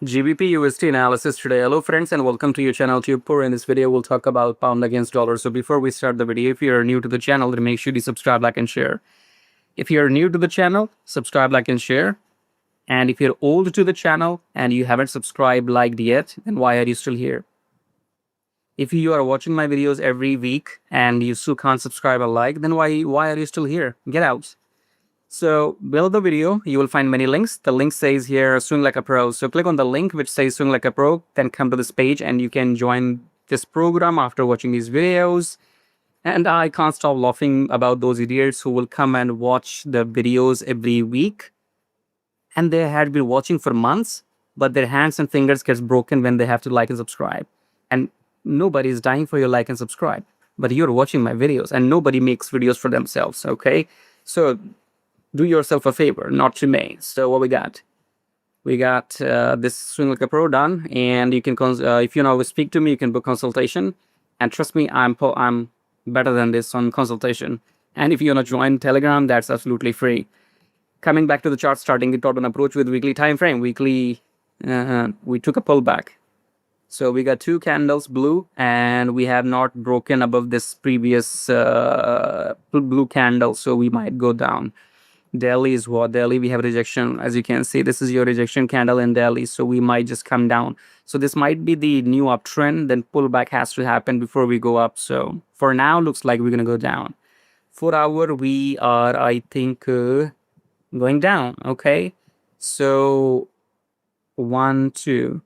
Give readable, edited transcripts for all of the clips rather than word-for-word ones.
GBPUSD analysis today. Hello friends and welcome to your channel TubeCore. In this video we'll talk about pound against dollar. So before we start the video, if you're new to the channel, then make sure you subscribe, like and share. If you're new to the channel, subscribe, like and share. And if you're old to the channel and you haven't subscribed, liked yet, then why are you still here? If you are watching my videos every week and you still can't subscribe or like, then why are you still here? Get out. So below the video, you will find many links. The link says here, swing like a pro. So click on the link which says swing like a pro, then come to this page and you can join this program after watching these videos. And I can't stop laughing about those idiots who will come and watch the videos every week. And they had been watching for months, but their hands and fingers gets broken when they have to like and subscribe. And nobody is dying for your like and subscribe. But you're watching my videos and nobody makes videos for themselves, okay? So do yourself a favor, not to me. So what we got? We got this swing like a pro done, and you can if you know speak to me, you can book consultation. And trust me, I'm better than this on consultation. And if you want to join Telegram, that's absolutely free. Coming back to the chart, starting the top-down approach with weekly time frame. Weekly, we took a pullback. So we got two candles blue, and we have not broken above this previous blue candle, so we might go down. Delhi is what? Delhi, we have rejection. As you can see, this is your rejection candle in Delhi. So we might just come down. So this might be the new uptrend. Then pullback has to happen before we go up. So for now, looks like we're going to go down. 4 hour, we are, I think, going down. Okay. So 1, 2.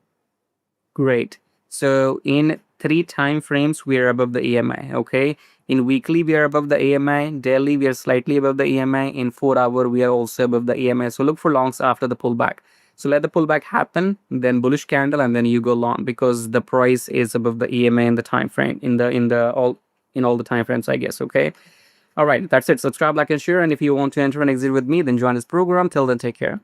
Great. So in 3 time frames, we are above the EMA. Okay. In weekly, we are above the EMA. Daily, we are slightly above the EMA. In 4 hour, we are also above the EMA. So look for longs after the pullback. So let the pullback happen, then bullish candle, and then you go long because the price is above the EMA in the time frame in all the time frames, I guess. Okay. All right, that's it. Subscribe, like, and share. And if you want to enter and exit with me, then join this program. Till then, take care.